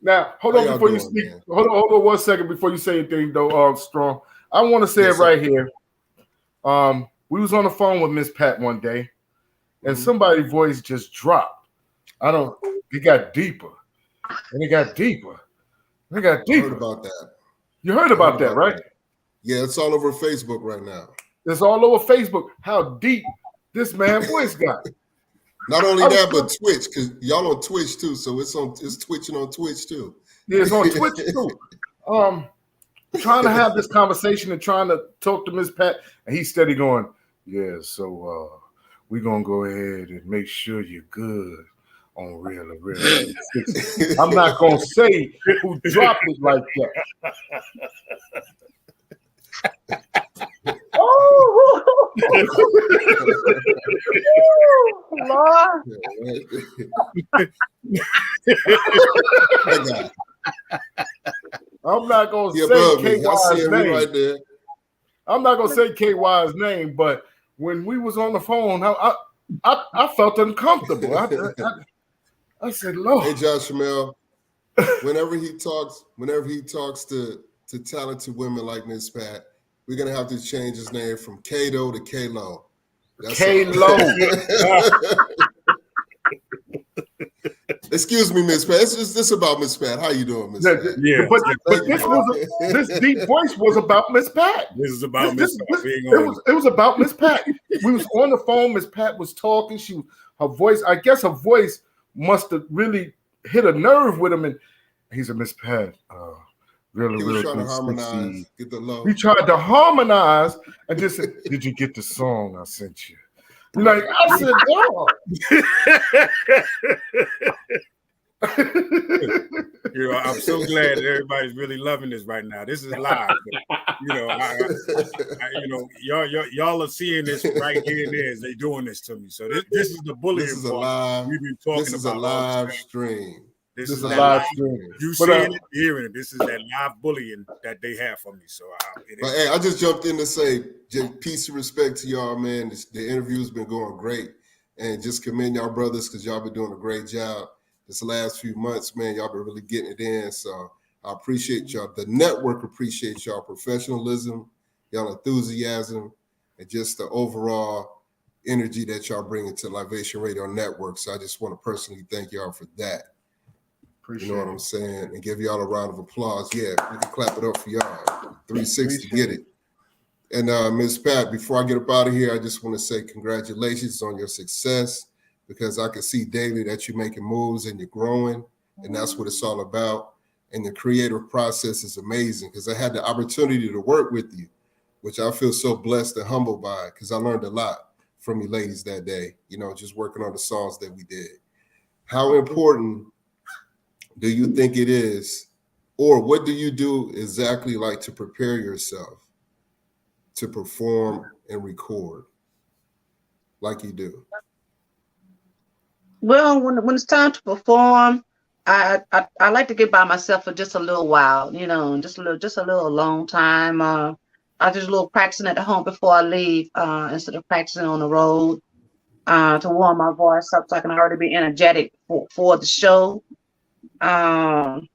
Now, hold on before you speak. Man? Hold on 1 second before you say anything, though, Strong. I want to say it right here. We was on the phone with Miss Pat one day, and somebody's voice just dropped. It got deeper, and it got deeper. It got deeper. I heard about that. You heard about that, right? Yeah, it's all over Facebook right now. It's all over Facebook. How deep this man voice got. Not only that, but Twitch, because y'all on Twitch too. So it's twitching on Twitch too. Yeah, it's on Twitch too. Trying to have this conversation and trying to talk to Miss Pat, and he's steady going, yeah, so we're gonna go ahead and make sure you're good on Real. I'm not gonna say who dropped it like that. Oh, Lord. I'm not gonna say KY's name. Right there. I'm not gonna say KY's name, but when we was on the phone, I felt uncomfortable. I said, Lord. Hey, Josh Jamel, whenever he talks to talented women like Miss Pat, we're gonna have to change his name from Kato to K-Lo. K-Lo. Excuse me, Miss Pat. This is about Miss Pat. How you doing, Miss Pat? Yeah, but this deep voice was about Miss Pat. This is about Miss Pat. It was about Miss Pat. We was on the phone. Miss Pat was talking. Her voice. I guess her voice must have really hit a nerve with him. And he said, Miss Pat, really, he was trying to harmonize, get the love. He tried to harmonize and just said, "Did you get the song I sent you?" Like I said, "Oh." I'm so glad that everybody's really loving this right now. This is live. Y'all are seeing this right here and there as they doing this to me. So this is the bullying. This is a live. We've been talking this is about a live stream. This is a live stream. You seeing it, hearing it. This is that live bullying that they have for me. So, hey, I just jumped in to say, peace and respect to y'all, man. The interview's been going great, and just commend y'all brothers because y'all been doing a great job this last few months, man. Y'all been really getting it in. So I appreciate y'all. The network appreciates y'all professionalism, y'all enthusiasm, and just the overall energy that y'all bring into Libation Radio Network. So I just want to personally thank y'all for that. Appreciate you know what I'm saying? And give y'all a round of applause. Yeah, we can clap it up for y'all. 360, get it. And Ms. Pat, before I get up out of here, I just want to say congratulations on your success because I can see daily that you're making moves and you're growing, and that's what it's all about. And the creative process is amazing because I had the opportunity to work with you, which I feel so blessed and humbled by because I learned a lot from you ladies that day, just working on the songs that we did. How important do you think it is, or what do you do exactly like to prepare yourself to perform and record like you do? Well, when it's time to perform, I like to get by myself for just a little while, just a little alone time. I just a little practicing at home before I leave, instead of practicing on the road, to warm my voice up so I can already be energetic for the show. That's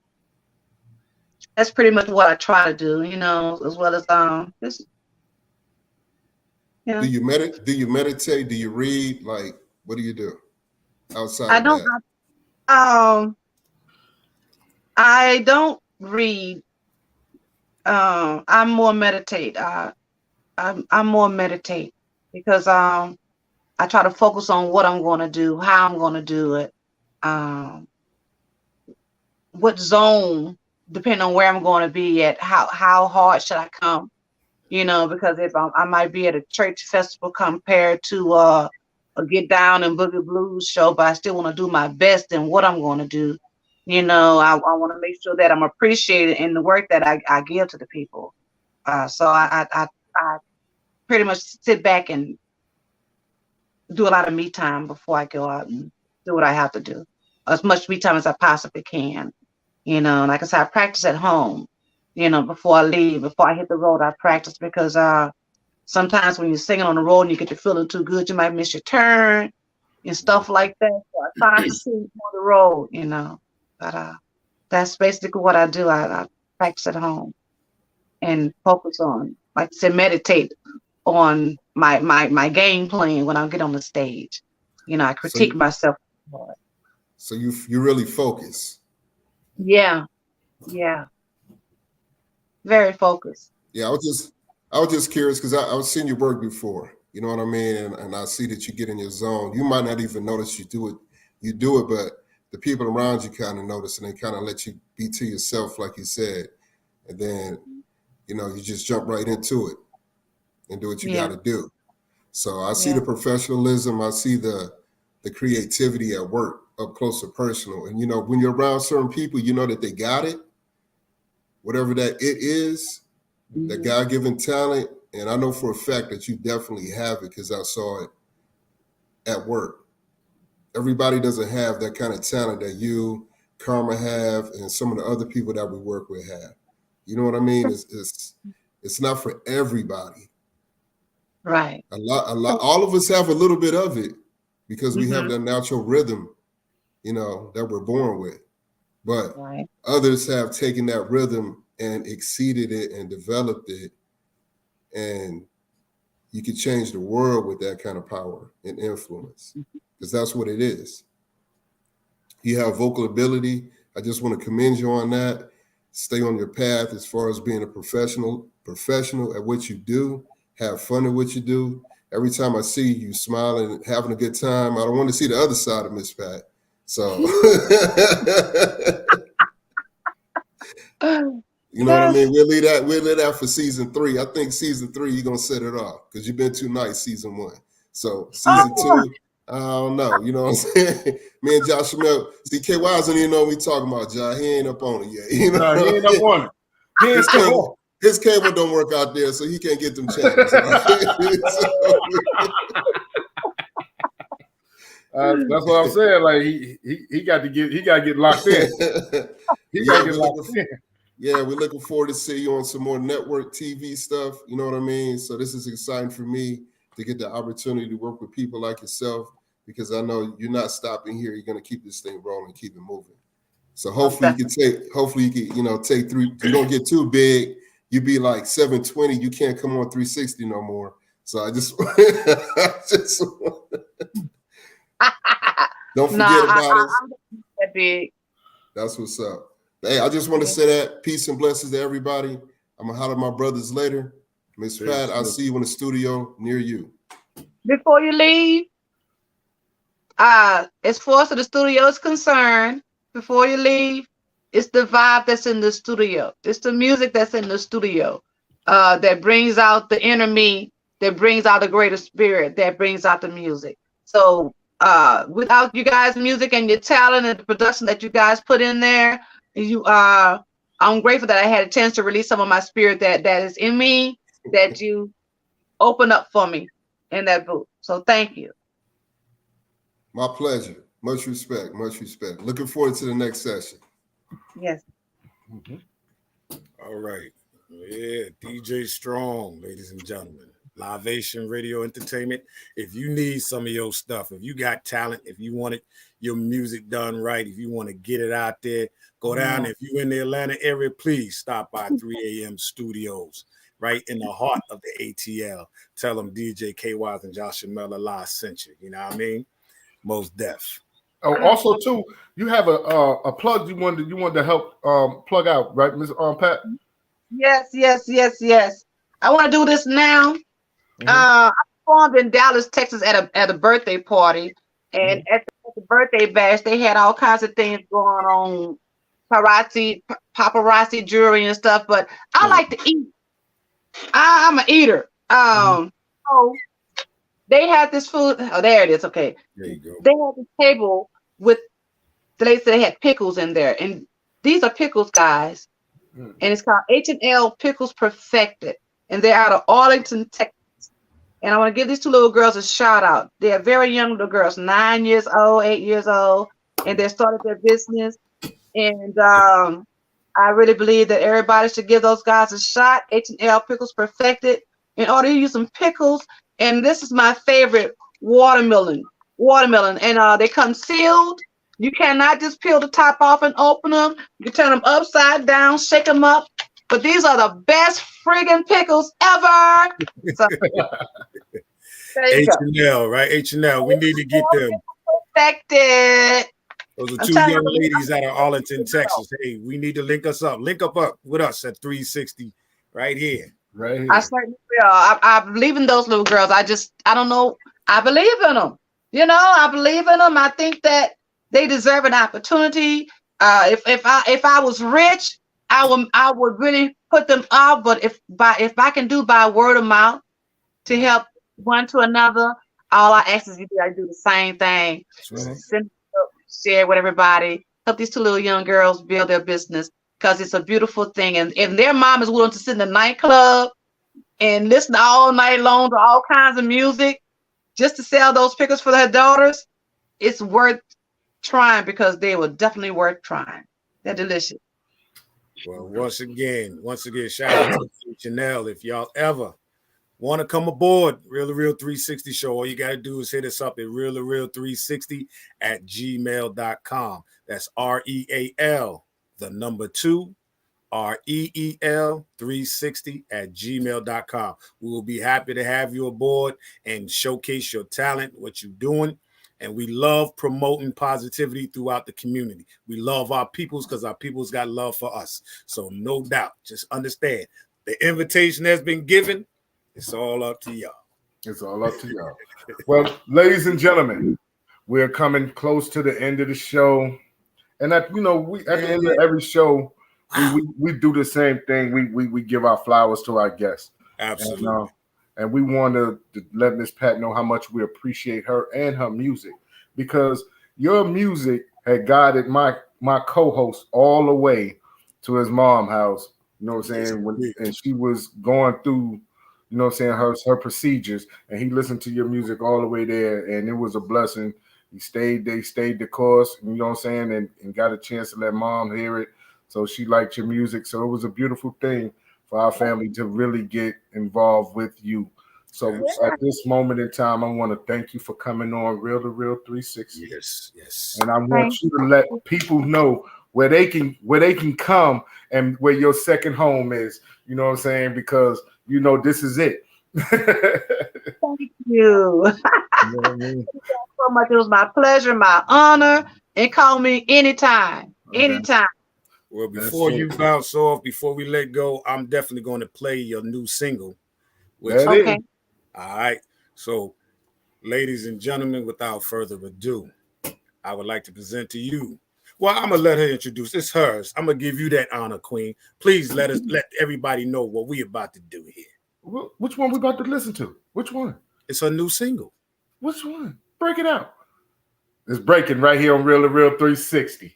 pretty much what I try to do, as well as just. Do you meditate? Do you read? Like, what do you do outside? I don't. I don't read. I'm more meditate. I'm more meditate because I try to focus on what I'm going to do, how I'm going to do it, what zone, depending on where I'm going to be at, how hard should I come, because if I might be at a church festival compared to a Get Down and Boogie Blues show, but I still want to do my best in what I'm going to do. I want to make sure that I'm appreciated in the work that I give to the people. So I pretty much sit back and do a lot of me time before I go out and do what I have to do. As much me time as I possibly can. Like I said, I practice at home, before I leave, before I hit the road, I practice because sometimes when you're singing on the road and you get to feeling too good, you might miss your turn and stuff like that. So I try to sing on the road, But that's basically what I do. I practice at home and focus on, like I said, meditate on my game plan when I get on the stage. I critique myself. So you really focus. Yeah. very focused. Yeah, I was just curious because I was seeing your work before. You know what I mean? And I see that you get in your zone. You might not even notice you do it, but the people around you kind of notice and they kind of let you be to yourself, like you said. And then, you just jump right into it and do what you got to do. So I see the professionalism. I see the creativity at work up close and personal. And, when you're around certain people, you know that they got it, whatever that it is, that God-given talent. And I know for a fact that you definitely have it because I saw it at work. Everybody doesn't have that kind of talent that you, Karma, have, and some of the other people that we work with have. You know what I mean? It's not for everybody. Right. A lot. All of us have a little bit of it because we have that natural rhythm, that we're born with. But others have taken that rhythm and exceeded it and developed it. And you can change the world with that kind of power and influence because that's what it is. You have vocal ability. I just want to commend you on that. Stay on your path as far as being a professional at what you do. Have fun at what you do. Every time I see you smiling and having a good time, I don't want to see the other side of Miss Pat. So, you know what I mean? We'll leave that for season 3. I think season 3, you're going to set it off because you've been too nice season 1. So season 2, I don't know. You know what I'm saying? Me and Josh Mel, see, KY doesn't even know what we talking about, Josh. He ain't up on it yet. No, he ain't up on it. His cable don't work out there, so he can't get them channels. That's what I'm saying. Like he got to get locked in. He got to get locked in. Yeah, we're looking forward to see you on some more network TV stuff. You know what I mean? So this is exciting for me to get the opportunity to work with people like yourself because I know you're not stopping here. You're going to keep this thing rolling, keep it moving. So hopefully you can take through. You don't get too big. You be like 720. You can't come on 360 no more. So I just don't forget about us. I'm that big. That's what's up. Hey, I just want to say that peace and blessings to everybody. I'm gonna holler at my brothers later. Miss Pat, I'll see you in the studio near you. Before you leave, as far as the studio is concerned, before you leave, it's the vibe that's in the studio. It's the music that's in the studio that brings out the inner me, that brings out the greater spirit, that brings out the music. So without you guys' music and your talent and the production that you guys put in there, I'm grateful that I had a chance to release some of my spirit that is in me, that you open up for me in that booth. So thank you. My pleasure. Much respect. Much respect. Looking forward to the next session. Yes. All right. Yeah, DJ Strong, ladies and gentlemen. Livation Radio Entertainment. If you need some of your stuff, if you got talent, if you want your music done right, if you want to get it out there, go down. If you're in the Atlanta area, please stop by 3 a.m. Studios, right in the heart of the ATL. Tell them DJ KY and Josh Miller Live sent you. You know what I mean? Most deaf. Oh, also too, you have a plug you wanted to help plug out, right, Ms. Pat? Yes. I want to do this now. I performed in Dallas, Texas at a birthday party, and at the birthday bash, they had all kinds of things going on, paparazzi jewelry and stuff. But I like to eat. I'm an eater. So they had this food. Oh, there it is. Okay. There you go. They had this table with. They had pickles in there, and these are pickles, guys. And it's called H&L Pickles Perfected, and they're out of Arlington, Texas. And I want to give these 2 little girls a shout out. They are very young little girls, 9 years old, 8 years old, and they started their business. And I really believe that everybody should give those guys a shot. H&L Pickles Perfected. In order to use some pickles, and this is my favorite, watermelon. And they come sealed. You cannot just peel the top off and open them. You can turn them upside down, shake them up. But these are the best friggin' pickles ever. So, H&L, right? H&L. We need to get them. Perfected. Those are I'm two telling young you, ladies out of Arlington, Texas. Hey, we need to link us up. Link up with us at 360 right here. Right I here. certainly will. I believe in those little girls. I don't know. I believe in them. I believe in them. I think that they deserve an opportunity. If I was rich, I would really put them out. But if I can do by word of mouth to help one to another, all I ask is you guys do the same thing. right. Send it up, share with everybody. Help these two little young girls build their business because it's a beautiful thing. And if their mom is willing to sit in the nightclub and listen all night long to all kinds of music just to sell those pickles for their daughters, it's worth trying because they were definitely worth trying. They're delicious. Well, once again, shout out to Chanel. If y'all ever want to come aboard Real to Real 360 show, all you got to do is hit us up at Real to Real 360 at gmail.com. That's REAL, the number 2, REEL 360 at gmail.com. We will be happy to have you aboard and showcase your talent, what you're doing. And we love promoting positivity throughout the community. We love our peoples because our peoples got love for us. So no doubt, just understand the invitation has been given. It's all up to y'all. It's all up to y'all. Well, ladies and gentlemen, we're coming close to the end of the show. And at the end of every show, we do the same thing. We give our flowers to our guests. Absolutely. And we want to let Miss Pat know how much we appreciate her and her music, because your music had guided my co-host all the way to his mom's house. You know what I'm saying? And she was going through, you know what I'm saying, her procedures, and he listened to your music all the way there, and it was a blessing. They stayed the course, you know what I'm saying, and got a chance to let mom hear it. So she liked your music. So it was a beautiful thing for our family to really get involved with you. So at this moment in time, I want to thank you for coming on Real to Real 360. Yes. And I want you to let people know where they can come and where your second home is. You know what I'm saying? Because this is it. Thank you. You know what I mean? So much. It was my pleasure, my honor, and call me anytime. Anytime. Well, before you bounce off, before we let go, I'm definitely going to play your new single. Okay. All right. So, ladies and gentlemen, without further ado, I would like to present to you. Well, I'm gonna let her introduce. It's hers. I'm gonna give you that honor, Queen. Please let everybody know what we about to do here. Which one we about to listen to? Which one? It's a new single. Which one? Break it out. It's breaking right here on Real to Real 360.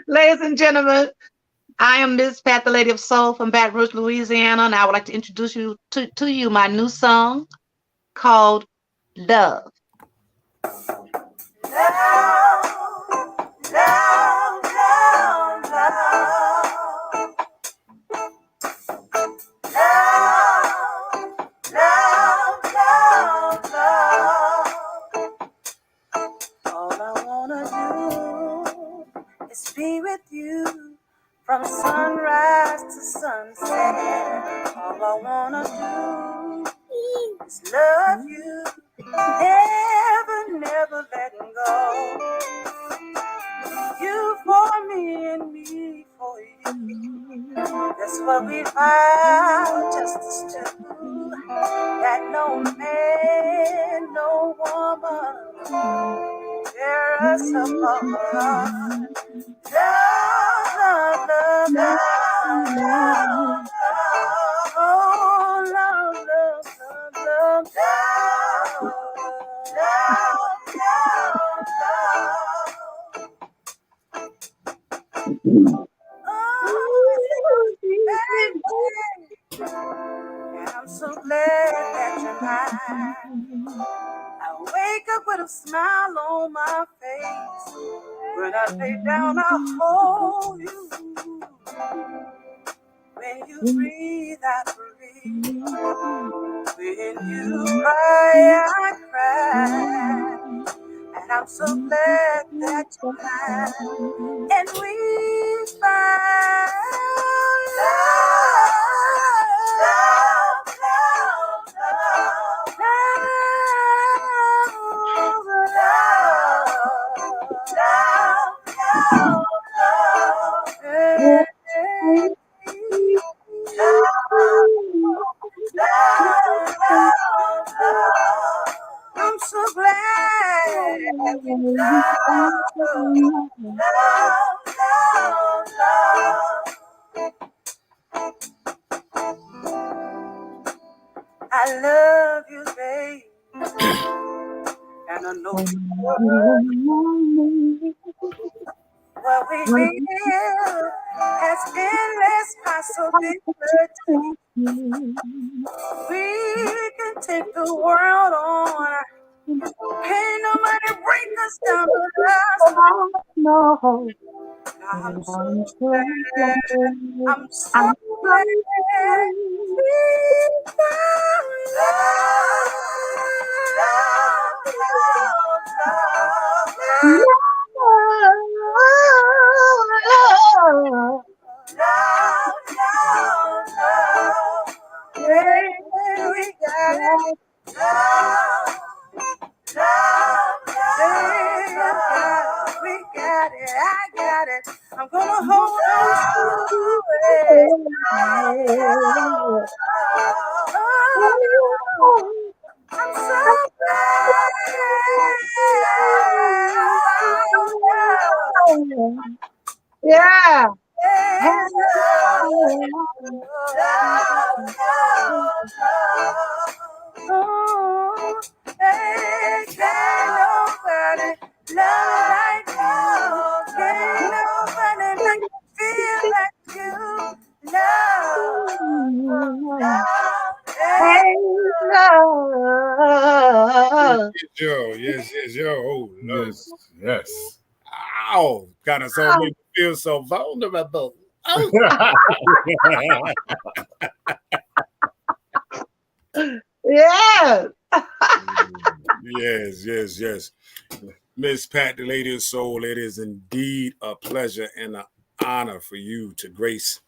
Ladies and gentlemen, I am Miss Pat, the Lady of Soul from Baton Rouge, Louisiana, and I would like to introduce you to you my new song called Love. All I wanna do is be with you from sunrise to sunset. All I wanna do is love you, never letting go. You for me and me for you. That's what we vow just us two. That no man, no woman tear us apart. Love, love, love, love, love. Oh, love, love, love, love, love, love, love, love. Oh, baby. And I'm so glad that you're mine. I wake up with a smile on my face. When I lay down, I hold you. When you breathe, I breathe. When you cry, I cry. And I'm so glad that you're mine. And we find love, love, love, love, love, love. I love you, babe. And I know what we feel has endless possibility. We can take the world on. Can't nobody break us down but us. No. I'm so glad. I'm so glad. We found love, love, love, love, love, love, love. Yeah, we got it. Love, love, love, we got it. I got it. I'm gonna hold on to it. I'm so Yeah. Oh, hey, can't nobody love like you. Can't nobody make me feel like you. Love, love, hey. Yes, yo. Oh, Lord. Yes. Ow. Kind of so make me feel so vulnerable. Oh. Yeah. Yes. Miss Pat, the lady of soul, it is indeed a pleasure and an honor for you to grace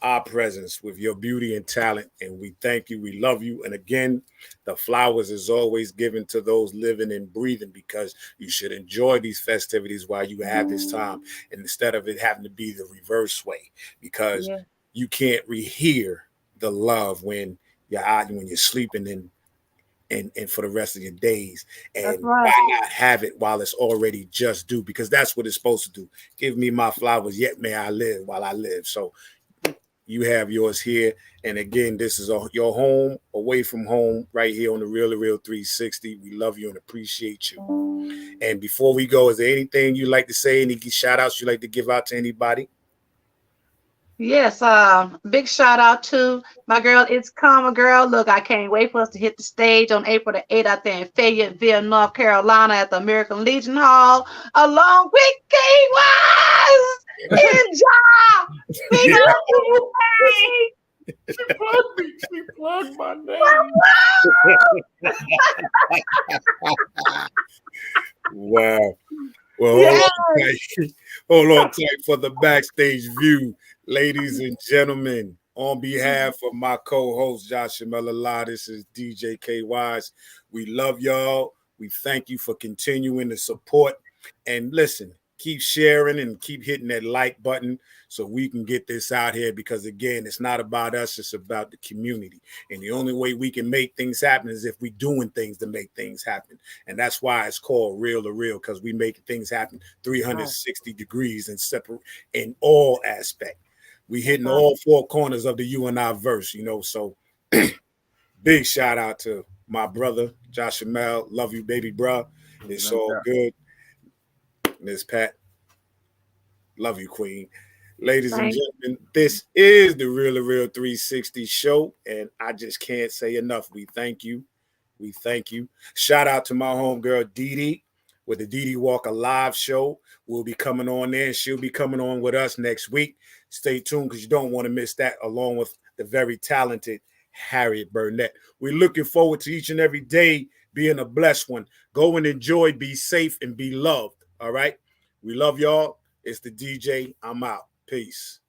our presence with your beauty and talent. And we thank you. We love you. And again, the flowers is always given to those living and breathing, because you should enjoy these festivities while you have this time, and instead of it having to be the reverse way, because you can't rehear the love when you're out, when you're sleeping and for the rest of your days. And why not have it while it's already just due? Because that's what it's supposed to do. Give me my flowers, yet may I live while I live. So you have yours here. And again, this is your home, away from home, right here on the Real to Real 360. We love you and appreciate you. And before we go, is there anything you'd like to say? Any shout outs you'd like to give out to anybody? Yes, big shout out to my girl, It's Karma Girl. Look, I can't wait for us to hit the stage on April the 8th out there in Fayetteville, North Carolina at the American Legion Hall, along with K-Wise and Ja. We love you, hey. She plugged me. She plugged my name. Wow. Well, hold on tight for the backstage view, ladies and gentlemen. On behalf of my co-host Josh Melala, this is DJ K Wise. We love y'all. We thank you for continuing to support. And listen, keep sharing and keep hitting that like button so we can get this out here, because again, it's not about us, it's about the community. And the only way we can make things happen is if we doing things to make things happen. And that's why it's called Real to Real, because we make things happen 360 degrees and separate in all aspects. We hitting all four corners of the you and I verse, so big shout out to my brother, Josh Mel. Love you, baby, bro. It's all good. Miss Pat, love you, Queen. Ladies and gentlemen, this is the Real to Real 360 show, and I just can't say enough. We thank you. We thank you. Shout out to my homegirl, Dee Dee, with the Dee Dee Walker live show. We'll be coming on there, and she'll be coming on with us next week. Stay tuned, because you don't want to miss that, along with the very talented Harriet Burnett. We're looking forward to each and every day being a blessed one. Go and enjoy, be safe, and be loved. All right? We love y'all. It's the DJ. I'm out. Peace.